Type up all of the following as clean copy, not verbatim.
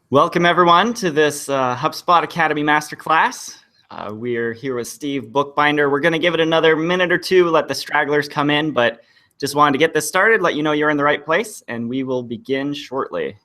Welcome everyone to this HubSpot Academy Masterclass. We're here with Steve Bookbinder. We're going to give it another minute or two, let the stragglers come in, but just wanted to get this started, let you know you're in the right place, and we will begin shortly.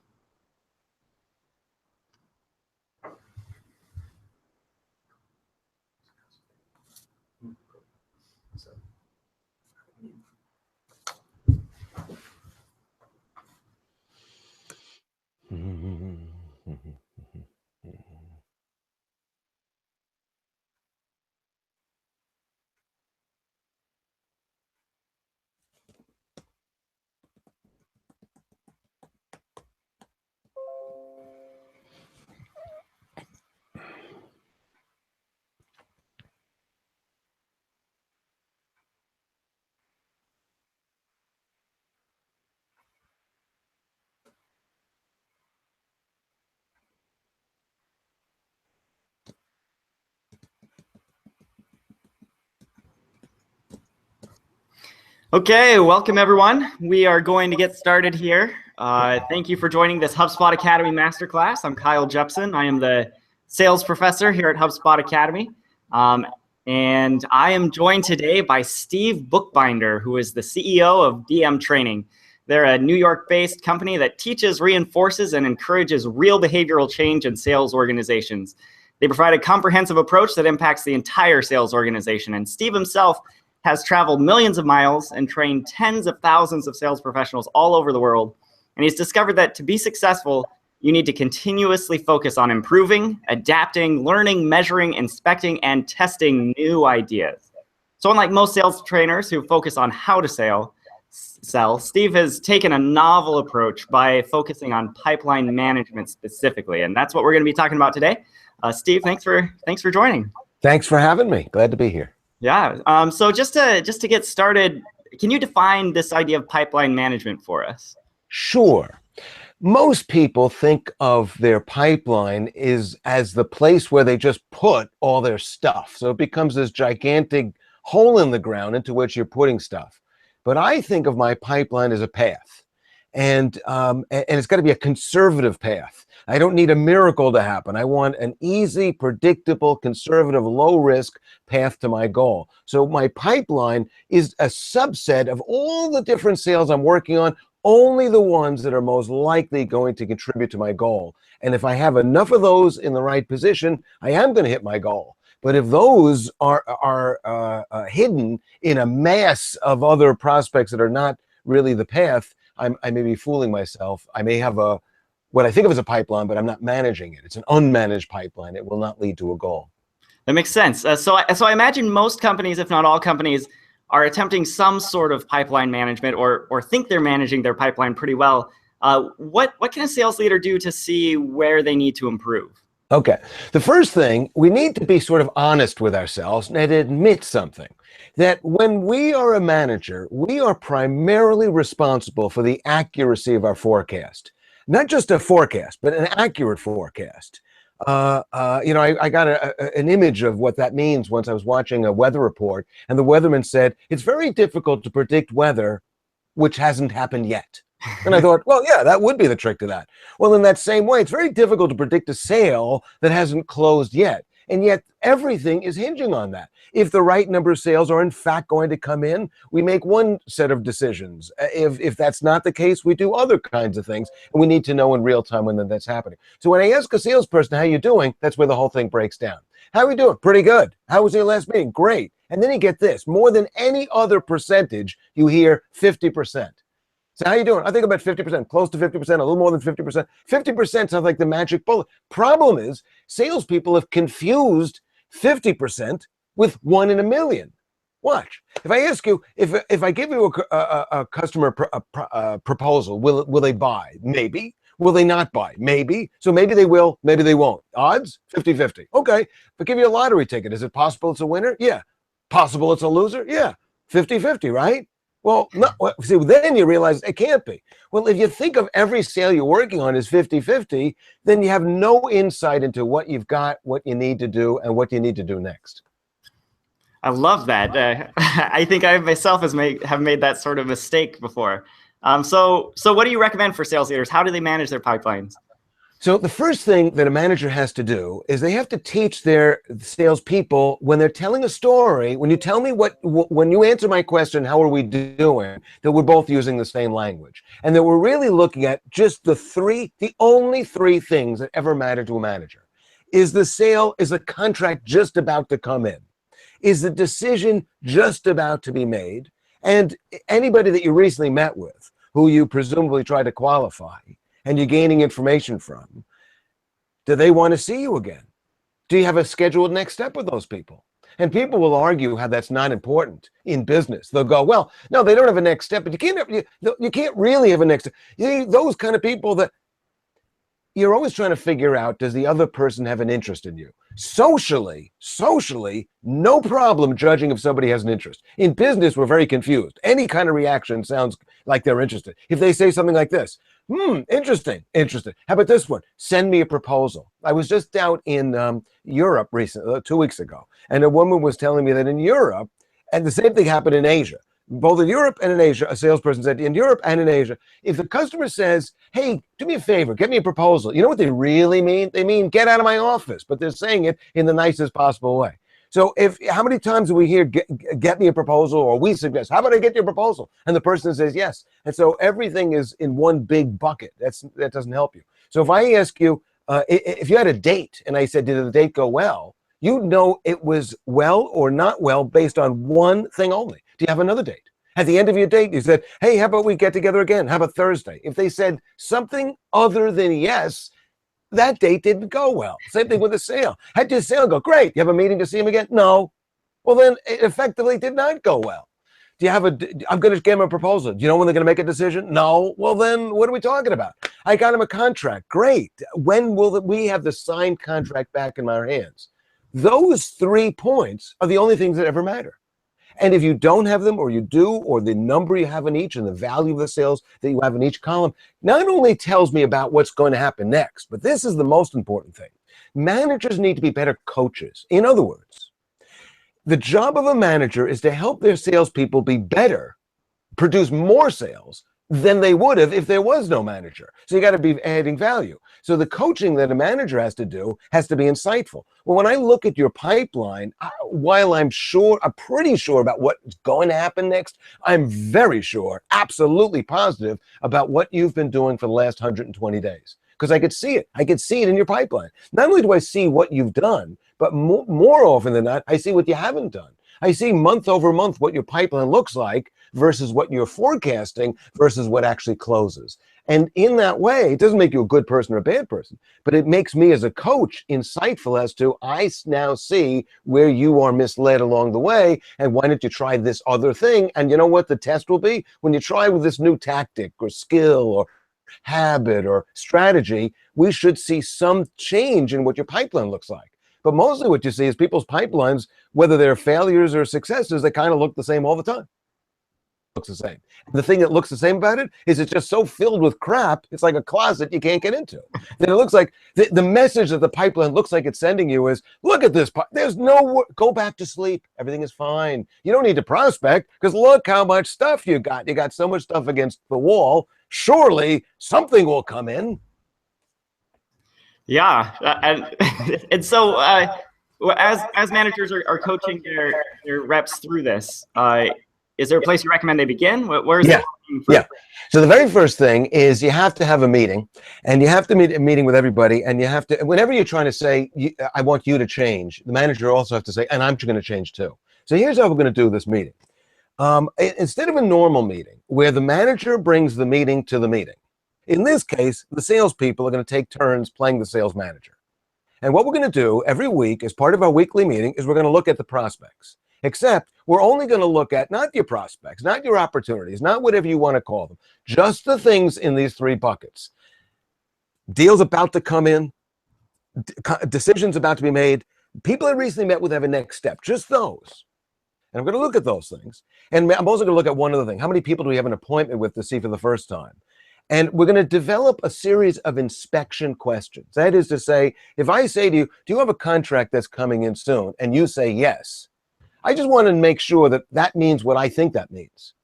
Okay, welcome everyone. We are going to get started here. Thank you for joining this HubSpot Academy Masterclass. I'm Kyle Jepson. I am the sales professor here at HubSpot Academy. And I am joined today by Steve Bookbinder, who is the CEO of DMTraining. They're a New York-based company that teaches, reinforces, and encourages real behavioral change in sales organizations. They provide a comprehensive approach that impacts the entire sales organization. And Steve himself has traveled millions of miles and trained tens of thousands of sales professionals all over the world. And he's discovered that to be successful, you need to continuously focus on improving, adapting, learning, measuring, inspecting, and testing new ideas. So unlike most sales trainers who focus on how to sell, Steve has taken a novel approach by focusing on pipeline management specifically. And that's what we're going to be talking about today. Steve, thanks for joining. Thanks for having me. Glad to be here. Yeah. So just to get started, can you define this idea of pipeline management for us? Sure. Most people think of their pipeline as the place where they just put all their stuff. So it becomes this gigantic hole in the ground into which you're putting stuff. But I think of my pipeline as a path, and it's got to be a conservative path. I don't need a miracle to happen. I want an easy, predictable, conservative, low-risk path to my goal. So my pipeline is a subset of all the different sales I'm working on, only the ones that are most likely going to contribute to my goal. And if I have enough of those in the right position, I am going to hit my goal. But if those are hidden in a mass of other prospects that are not really the path, I may be fooling myself. I may have what I think of as a pipeline, but I'm not managing it. It's an unmanaged pipeline. It will not lead to a goal. That makes sense. So I imagine most companies, if not all companies, are attempting some sort of pipeline management or think they're managing their pipeline pretty well. What can a sales leader do to see where they need to improve? Okay. The first thing, we need to be sort of honest with ourselves and admit something. That when we are a manager, we are primarily responsible for the accuracy of our forecast. Not just a forecast, but an accurate forecast. I got an image of what that means once I was watching a weather report, and the weatherman said, it's very difficult to predict weather which hasn't happened yet. And I thought, well, yeah, that would be the trick to that. Well, in that same way, it's very difficult to predict a sale that hasn't closed yet. And yet everything is hinging on that. If the right number of sales are in fact going to come in, we make one set of decisions. If that's not the case, we do other kinds of things. And we need to know in real time when that's happening. So when I ask a salesperson, how you doing? That's where the whole thing breaks down. How are we doing? Pretty good. How was your last meeting? Great. And then you get this, more than any other percentage, you hear 50%. So how you doing? I think about 50%, close to 50%, a little more than 50%. 50% sounds like the magic bullet. Problem is, salespeople have confused 50% with 1 in a million. Watch. If I ask you, if I give you a customer proposal, will they buy? Maybe. Will they not buy? Maybe. So maybe they will, maybe they won't. Odds? 50-50. Okay. If I give you a lottery ticket, is it possible it's a winner? Yeah. Possible it's a loser? Yeah. 50-50, right? Well, no, see, then you realize it can't be. Well, if you think of every sale you're working on as 50-50, then you have no insight into what you've got, what you need to do, and what you need to do next. I love that. I think I myself have made that sort of mistake before. So what do you recommend for sales leaders? How do they manage their pipelines? So the first thing that a manager has to do is they have to teach their salespeople, when they're telling a story, when you tell me when you answer my question, how are we doing, that we're both using the same language. And that we're really looking at just the only three things that ever matter to a manager. Is the contract just about to come in? Is the decision just about to be made? And anybody that you recently met with, who you presumably try to qualify, and you're gaining information from, do they want to see you again? Do you have a scheduled next step with those people? And people will argue how that's not important in business. They'll go, well, no, they don't have a next step, but you can't really have a next step. Those kind of people that you're always trying to figure out, does the other person have an interest in you? Socially, no problem judging if somebody has an interest. In business, we're very confused. Any kind of reaction sounds like they're interested. If they say something like this, interesting. How about this one? Send me a proposal. I was just out in Europe recently, 2 weeks ago, and a woman was telling me that in Europe, and the same thing happened in Asia, both in Europe and in Asia, a salesperson said, in Europe and in Asia, if the customer says, hey, do me a favor, get me a proposal, you know what they really mean? They mean, get out of my office, but they're saying it in the nicest possible way. So how many times do we hear, get me a proposal, or we suggest, how about I get your proposal? And the person says yes. And so everything is in one big bucket. That doesn't help you. So if I ask you, if you had a date and I said, did the date go well? You know it was well or not well based on one thing only. Do you have another date? At the end of your date, you said, hey, how about we get together again? How about Thursday? If they said something other than yes, that date didn't go well. Same thing with a sale. How'd your sale go? Great. You have a meeting to see him again? No. Well, then it effectively did not go well. Do you have I'm going to give him a proposal. Do you know when they're going to make a decision? No. Well, then what are we talking about? I got him a contract. Great. When will we have the signed contract back in our hands? Those 3 points are the only things that ever matter. And if you don't have them, or you do, or the number you have in each and the value of the sales that you have in each column, not only tells me about what's going to happen next, but this is the most important thing. Managers need to be better coaches. In other words, the job of a manager is to help their salespeople be better, produce more sales than they would have if there was no manager. So you got to be adding value. So the coaching that a manager has to do has to be insightful. Well, when I look at your pipeline, while I'm pretty sure about what's going to happen next, I'm very sure, absolutely positive about what you've been doing for the last 120 days. Because I could see it. I could see it in your pipeline. Not only do I see what you've done, but more often than not, I see what you haven't done. I see month over month what your pipeline looks like versus what you're forecasting versus what actually closes. And in that way, it doesn't make you a good person or a bad person, but it makes me as a coach insightful as to, I now see where you are misled along the way, and why don't you try this other thing? And you know what the test will be? When you try with this new tactic or skill or habit or strategy, we should see some change in what your pipeline looks like. But mostly what you see is people's pipelines, whether they're failures or successes, they kind of look the same all the time. Looks the same. The thing that looks the same about it is it's just so filled with crap, it's like a closet you can't get into. Then it looks like the message that the pipeline looks like it's sending you is, look at this, there's no, go back to sleep, everything is fine. You don't need to prospect, because look how much stuff you got. You got so much stuff against the wall, surely something will come in. Yeah, and so as managers are coaching their reps through this, is there a place you recommend they begin? Where's Yeah. So the very first thing is you have to have a meeting, and you have to meet a meeting with everybody, and you have to, whenever you're trying to say, I want you to change, the manager also has to say, and I'm going to change too. So here's how we're going to do this meeting. Instead of a normal meeting where the manager brings the meeting to the meeting, in this case, the salespeople are going to take turns playing the sales manager. And what we're going to do every week as part of our weekly meeting is we're going to look at the prospects. Except we're only going to look at not your prospects, not your opportunities, not whatever you want to call them, just the things in these 3 buckets. Deals about to come in, decisions about to be made, people I recently met with have a next step, just those. And I'm going to look at those things. And I'm also going to look at one other thing. How many people do we have an appointment with to see for the first time? And we're going to develop a series of inspection questions. That is to say, if I say to you, do you have a contract that's coming in soon? And you say yes. I just want to make sure that that means what I think that means.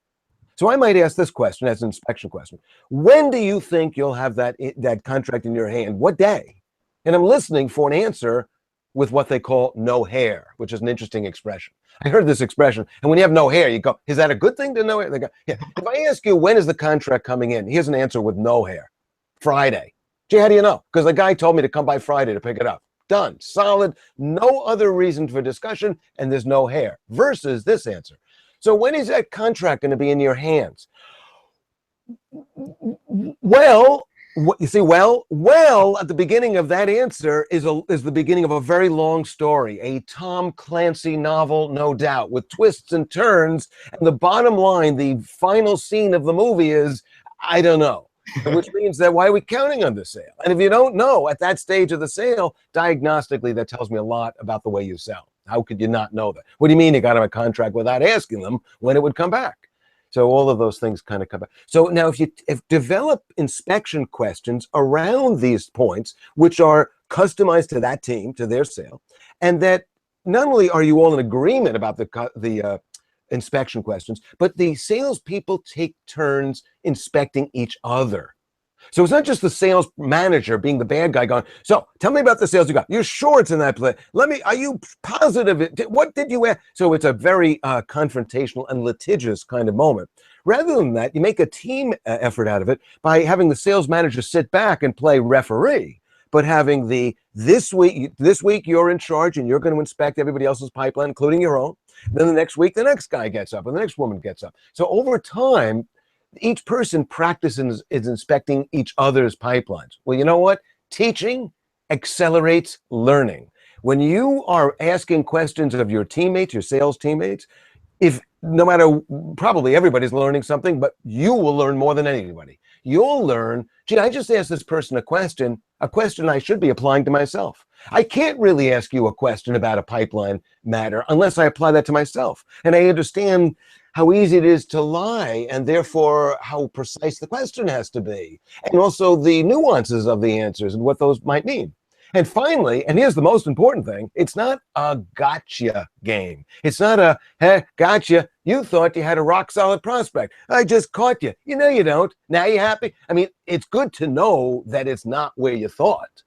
So I might ask this question as an inspection question. When do you think you'll have that contract in your hand? What day? And I'm listening for an answer with what they call no hair, which is an interesting expression. I heard this expression, and when you have no hair, you go, is that a good thing to know hair? They go, yeah. If I ask you, when is the contract coming in? Here's an answer with no hair. Friday. Gee, how do you know? Because the guy told me to come by Friday to pick it up. Done. Solid. No other reason for discussion, and there's no hair. Versus this answer. So when is that contract going to be in your hands? Well, you see, well, at the beginning of that answer is the beginning of a very long story, a Tom Clancy novel, no doubt, with twists and turns. And the bottom line, the final scene of the movie is, I don't know, which means that why are we counting on the sale? And if you don't know at that stage of the sale, diagnostically, that tells me a lot about the way you sell. How could you not know that? What do you mean you got him a contract without asking them when it would come back? So all of those things kind of come back. So now if develop inspection questions around these points, which are customized to that team, to their sale, and that not only are you all in agreement about the inspection questions, but the salespeople take turns inspecting each other. So it's not just the sales manager being the bad guy going, so tell me about the sales you got. You're sure it's in that place? Are you positive? What did you ask? So it's a very confrontational and litigious kind of moment. Rather than that, you make a team effort out of it by having the sales manager sit back and play referee, but having this week you're in charge and you're going to inspect everybody else's pipeline, including your own. Then the next week, the next guy gets up and the next woman gets up. So over time, each person practices is inspecting each other's pipelines. Well, you know what? Teaching accelerates learning. When you are asking questions of your teammates, your sales teammates, probably everybody's learning something, but you will learn more than anybody. You'll learn, gee, I just asked this person a question I should be applying to myself. I can't really ask you a question about a pipeline matter unless I apply that to myself. And I understand how easy it is to lie, and therefore how precise the question has to be, and also the nuances of the answers and what those might mean. And finally, and here's the most important thing, it's not a gotcha game. It's not a, hey, gotcha, you thought you had a rock solid prospect. I just caught you. You know you don't. Now you happy? I mean, it's good to know that it's not where you thought,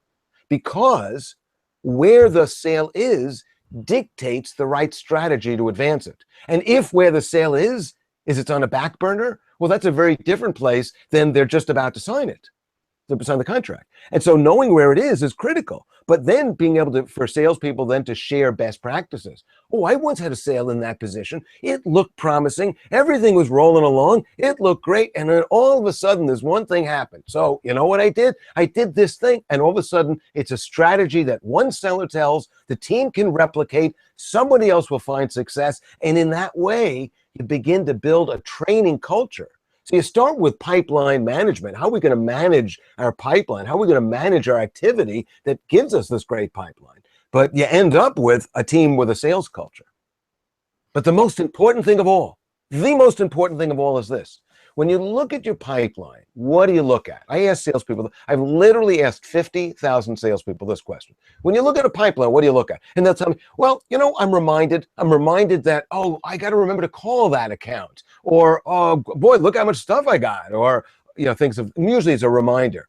because where the sale is dictates the right strategy to advance it. And if where the sale is it's on a back burner, well, that's a very different place than they're just about to sign it, to sign the contract. And so knowing where it is critical. But then being able to, for salespeople then to share best practices. Oh, I once had a sale in that position. It looked promising. Everything was rolling along. It looked great. And then all of a sudden, there's one thing happened. So you know what I did? I did this thing. And all of a sudden, it's a strategy that one seller tells, the team can replicate, somebody else will find success. And in that way, you begin to build a training culture. So you start with pipeline management. How are we going to manage our pipeline? How are we going to manage our activity that gives us this great pipeline? But you end up with a team with a sales culture. But the most important thing of all is this. When you look at your pipeline, what do you look at? I ask salespeople, I've literally asked 50,000 salespeople this question. When you look at a pipeline, what do you look at? And they'll tell me, well, you know, I'm reminded that, oh, I got to remember to call that account. Or, oh, boy, look how much stuff I got. Or, you know, usually it's a reminder.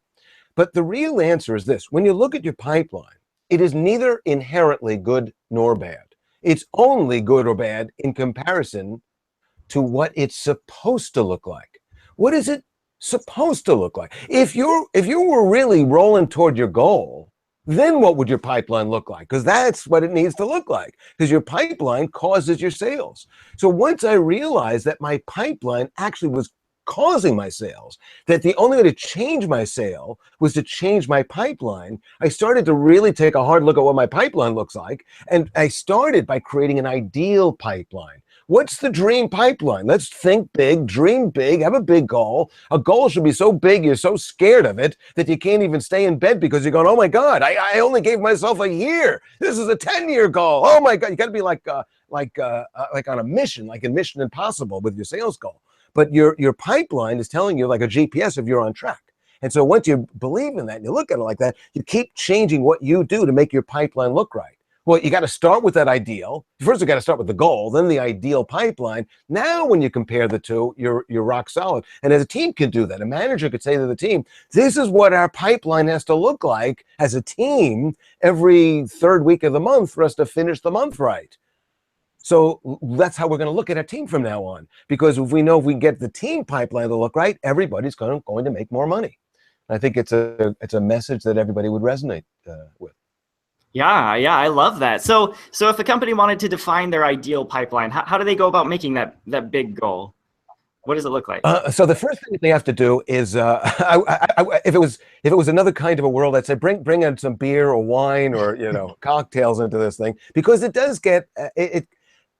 But the real answer is this. When you look at your pipeline, it is neither inherently good nor bad. It's only good or bad in comparison to what it's supposed to look like. What is it supposed to look like? If you were really rolling toward your goal, then what would your pipeline look like? Because that's what it needs to look like, because your pipeline causes your sales. So once I realized that my pipeline actually was causing my sales, that the only way to change my sale was to change my pipeline, I started to really take a hard look at what my pipeline looks like. And I started by creating an ideal pipeline. What's the dream pipeline? Let's think big, dream big, have a big goal. A goal should be so big, you're so scared of it that you can't even stay in bed because you're going, oh my God, I only gave myself a year. This is a 10-year goal. Oh my God, you got to be like on a mission, like in Mission Impossible with your sales goal. But your pipeline is telling you like a GPS if you're on track. And so once you believe in that and you look at it like that, you keep changing what you do to make your pipeline look right. Well, you got to start with that ideal. First, you got to start with the goal, then the ideal pipeline. Now, when you compare the two, you're rock solid. And as a team can do that, a manager could say to the team, this is what our pipeline has to look like as a team every third week of the month for us to finish the month right. So that's how we're going to look at our team from now on. Because if we know if we can get the team pipeline to look right, everybody's going to make more money. I think it's a message that everybody would resonate with. Yeah, I love that. So if a company wanted to define their ideal pipeline, how do they go about making that big goal? What does it look like? So the first thing that they have to do is, if it was another kind of a world, I'd say bring in some beer or wine or cocktails into this thing, because it does get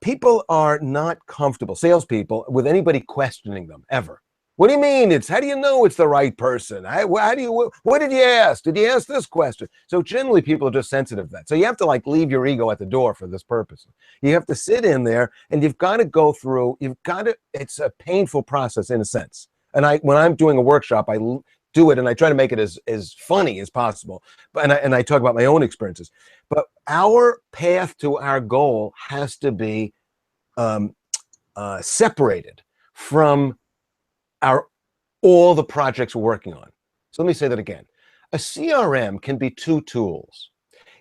people are not comfortable, salespeople, with anybody questioning them ever. What do you mean? How do you know it's the right person? What did you ask? Did you ask this question? So generally people are just sensitive to that. So you have to leave your ego at the door for this purpose. You have to sit in there and you've got to go through, it's a painful process in a sense. And when I'm doing a workshop, I do it and I try to make it as funny as possible. And I talk about my own experiences. But our path to our goal has to be separated from all the projects we're working on. So let me say that again. A CRM can be two tools.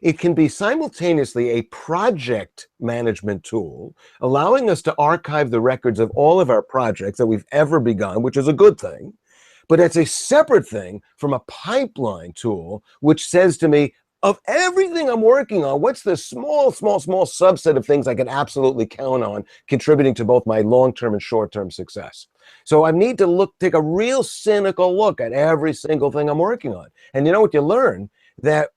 It can be simultaneously a project management tool, allowing us to archive the records of all of our projects that we've ever begun, which is a good thing. But it's a separate thing from a pipeline tool, which says to me, of everything I'm working on, what's the small subset of things I can absolutely count on contributing to both my long-term and short-term success? So I need to take a real cynical look at every single thing I'm working on. And you know what you learn? That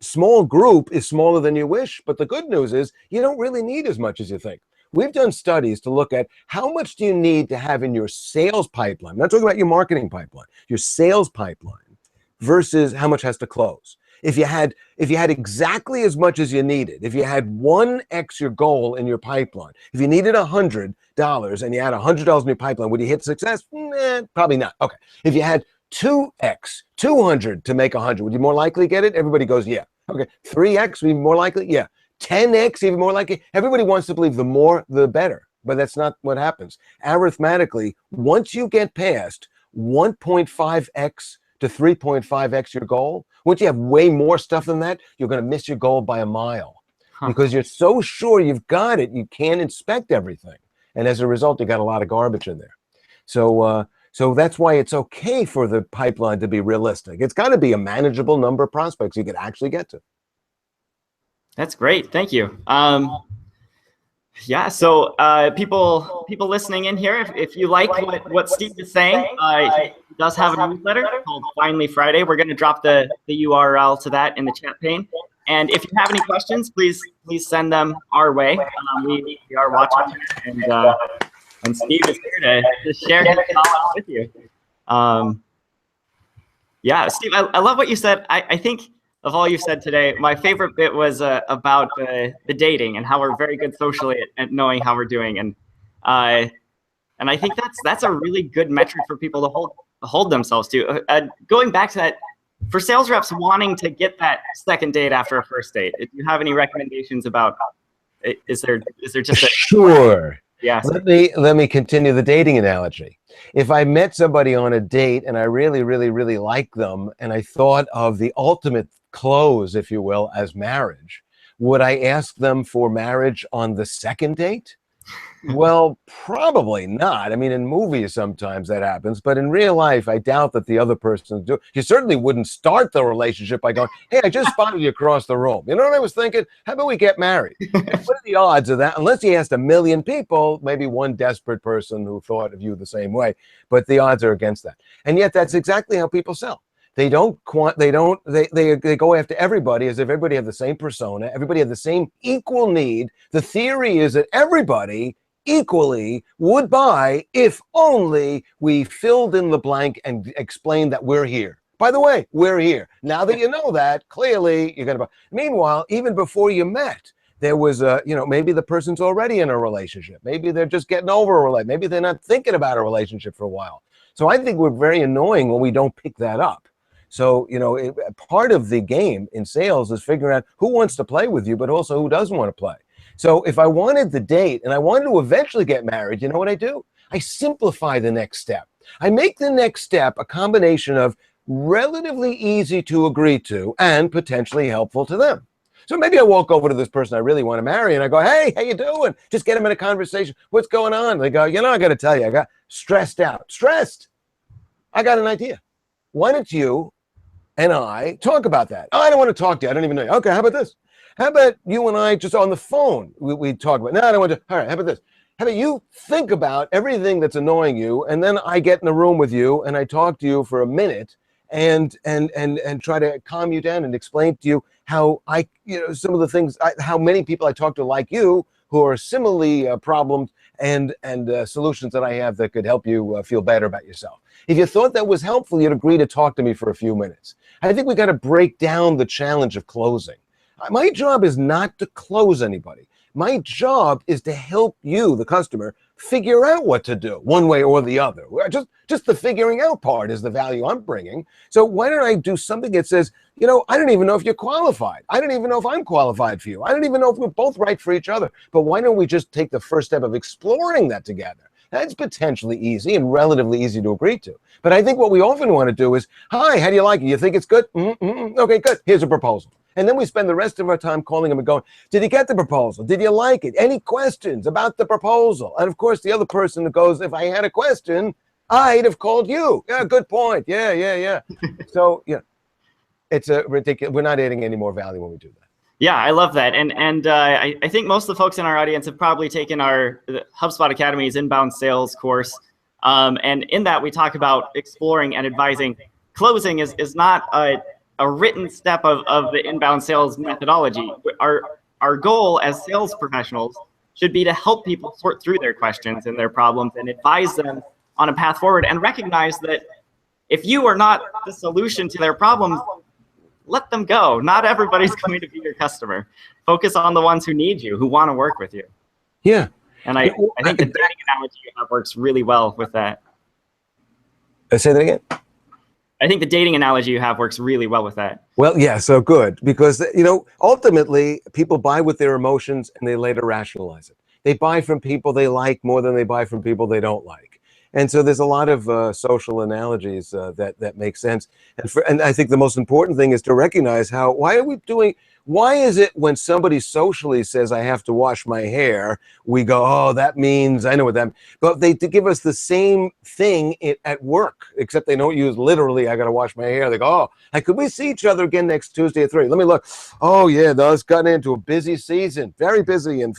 small group is smaller than you wish, but the good news is you don't really need as much as you think. We've done studies to look at how much do you need to have in your sales pipeline. I'm not talking about your marketing pipeline, your sales pipeline, versus how much has to close. If you had exactly as much as you needed, if you had 1x your goal in your pipeline, if you needed $100 and you had $100 in your pipeline, would you hit success? Probably not. Okay. If you had 2x, 200 to make 100, would you more likely get it? Everybody goes, yeah. Okay. 3x, even more likely? Yeah. 10x, even more likely? Everybody wants to believe the more, the better. But that's not what happens. Arithmetically, once you get past 1.5x to 3.5x your goal, once you have way more stuff than that, you're going to miss your goal by a mile. Because you're so sure you've got it, you can't inspect everything. And as a result, you got a lot of garbage in there. So that's why it's okay for the pipeline to be realistic. It's got to be a manageable number of prospects you could actually get to. That's great. Thank you. Yeah, so people listening in here, if you like what Steve is saying, he does have a newsletter called Finally Friday. We're going to drop the URL to that in the chat pane. And if you have any questions, please send them our way. We are watching, and Steve is here to share his knowledge with you. Yeah, Steve, I love what you said. I think of all you said today, my favorite bit was about the dating and how we're very good socially at knowing how we're doing, and I think that's a really good metric for people to hold themselves to. Going back to that, for sales reps wanting to get that second date after a first date, if you have any recommendations about, is there just a sure? Yeah. Let me continue the dating analogy. If I met somebody on a date and I really, really, really like them, and I thought of the ultimate close, if you will, as marriage, would I ask them for marriage on the second date? Well, probably not. I mean, in movies sometimes that happens, but in real life, I doubt that the other person do. You certainly wouldn't start the relationship by going, "Hey, I just spotted you across the room. You know what I was thinking? How about we get married?" What are the odds of that? Unless you asked 1 million people, maybe one desperate person who thought of you the same way, but the odds are against that. And yet, that's exactly how people sell. They go after everybody as if everybody have the same persona, everybody have the same equal need. The theory is that everybody equally would buy if only we filled in the blank and explained that we're here. By the way, we're here. Now that you know that, clearly you're going to buy. Meanwhile, even before you met, there was maybe the person's already in a relationship. Maybe they're just getting over a relationship. Maybe they're not thinking about a relationship for a while. So I think we're very annoying when we don't pick that up. So, part of the game in sales is figuring out who wants to play with you, but also who doesn't want to play. So if I wanted the date and I wanted to eventually get married, you know what I do? I simplify the next step. I make the next step a combination of relatively easy to agree to and potentially helpful to them. So maybe I walk over to this person I really want to marry and I go, hey, how you doing? Just get them in a conversation. What's going on? They go, I got to tell you, I got stressed out. Stressed? I got an idea. Why don't you and I talk about that? Oh, I don't want to talk to you. I don't even know you. Okay, how about this? How about you and I just on the phone, we talk about, no, I don't want to. All right, how about this? How about you think about everything that's annoying you, and then I get in a room with you and I talk to you for a minute and try to calm you down and explain to you how some of the things, how many people I talk to like you who are similarly problems and solutions that I have that could help you feel better about yourself. If you thought that was helpful, you'd agree to talk to me for a few minutes. I think we got to break down the challenge of closing. My job is not to close anybody. My job is to help you, the customer, figure out what to do one way or the other. Just the figuring out part is the value I'm bringing. So why don't I do something that says, I don't even know if you're qualified. I don't even know if I'm qualified for you. I don't even know if we're both right for each other. But why don't we just take the first step of exploring that together? That's potentially easy and relatively easy to agree to. But I think what we often want to do is, hi, how do you like it? You think it's good? Okay, good. Here's a proposal. And then we spend the rest of our time calling them and going, did you get the proposal? Did you like it? Any questions about the proposal? And of course, the other person goes, if I had a question, I'd have called you. Yeah, good point. Yeah. So, it's a ridiculous. We're not adding any more value when we do that. Yeah, I love that. And I think most of the folks in our audience have probably taken our HubSpot Academy's inbound sales course. And in that, we talk about exploring and advising. Closing is not a written step of the inbound sales methodology. Our goal as sales professionals should be to help people sort through their questions and their problems and advise them on a path forward, and recognize that if you are not the solution to their problems, let them go. Not everybody's going to be your customer. Focus on the ones who need you, who want to work with you. Yeah. And I think the dating analogy you have works really well with that. Say that again? I think the dating analogy you have works really well with that. Well, yeah, so good. Because, ultimately, people buy with their emotions and they later rationalize it. They buy from people they like more than they buy from people they don't like. And so there's a lot of social analogies that make sense. And I think the most important thing is to recognize why is it when somebody socially says, I have to wash my hair, we go, oh, that means, I know what that means. But they give us the same thing at work, except they don't use literally, I got to wash my hair. They go, oh, could we see each other again next Tuesday at 3? Let me look. Oh, yeah, that's gotten into a busy season, very busy. And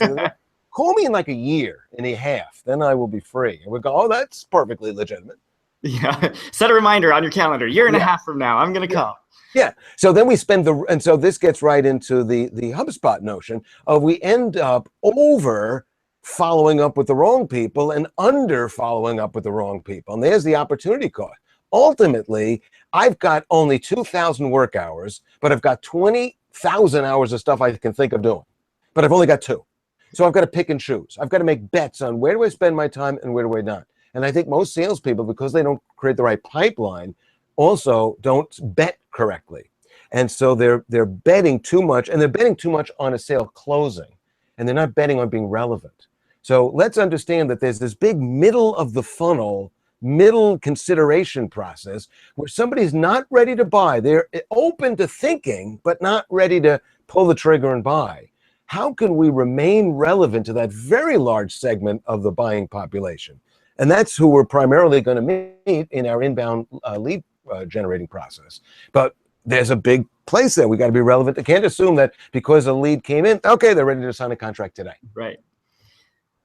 call me in like a year and a half, then I will be free. And we go, oh, that's perfectly legitimate. Yeah, set a reminder on your calendar, year and a half from now, I'm going to call. Yeah. So then we and so this gets right into the HubSpot notion of we end up over following up with the wrong people and under following up with the wrong people. And there's the opportunity cost. Ultimately, I've got only 2,000 work hours, but I've got 20,000 hours of stuff I can think of doing. But I've only got 2. So I've got to pick and choose. I've got to make bets on where do I spend my time and where do I not. And I think most salespeople, because they don't create the right pipeline, also don't bet correctly. And so they're betting too much, and they're betting too much on a sale closing, and they're not betting on being relevant. So let's understand that there's this big middle of the funnel, middle consideration process where somebody's not ready to buy. They're open to thinking, but not ready to pull the trigger and buy. How can we remain relevant to that very large segment of the buying population? And that's who we're primarily going to meet in our inbound lead generating process. But there's a big place there. We got to be relevant. I can't assume that because a lead came in, okay, they're ready to sign a contract today. Right.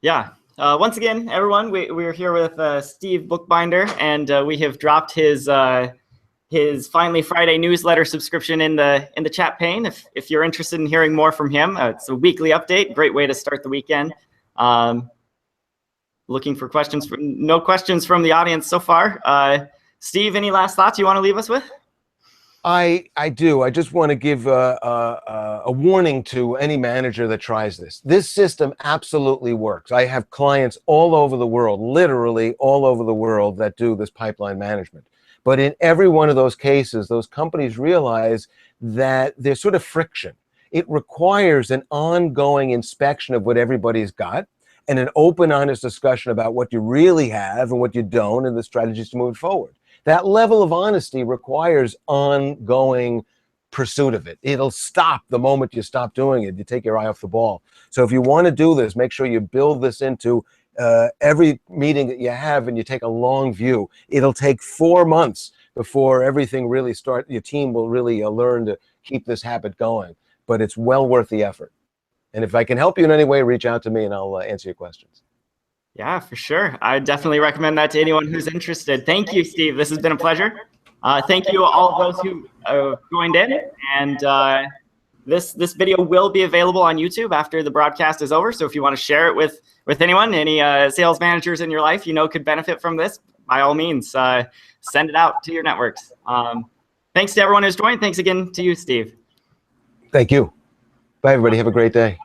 Yeah. Once again, everyone, we're here with Steve Bookbinder, and we have dropped his Finally Friday newsletter subscription in the chat pane. If you're interested in hearing more from him, it's a weekly update. Great way to start the weekend. Looking for questions. No questions from the audience so far. Steve, any last thoughts you want to leave us with? I do. I just want to give a warning to any manager that tries this. This system absolutely works. I have clients all over the world, literally all over the world, that do this pipeline management. But in every one of those cases, those companies realize that there's sort of friction. It requires an ongoing inspection of what everybody's got and an open, honest discussion about what you really have and what you don't and the strategies to move forward. That level of honesty requires ongoing pursuit of it. It'll stop the moment you stop doing it. You take your eye off the ball. So if you want to do this, make sure you build this into every meeting that you have, and you take a long view. It'll take 4 months before everything really starts. Your team will really learn to keep this habit going, but it's well worth the effort. And if I can help you in any way, reach out to me and I'll answer your questions. Yeah, for sure. I definitely recommend that to anyone who's interested. Thank you, Steve. This has been a pleasure. Thank you all of those who joined in. And this video will be available on YouTube after the broadcast is over. So if you want to share it with anyone, any sales managers in your life you know could benefit from this, by all means, send it out to your networks. Thanks to everyone who's joined. Thanks again to you, Steve. Thank you. Bye, everybody. Have a great day.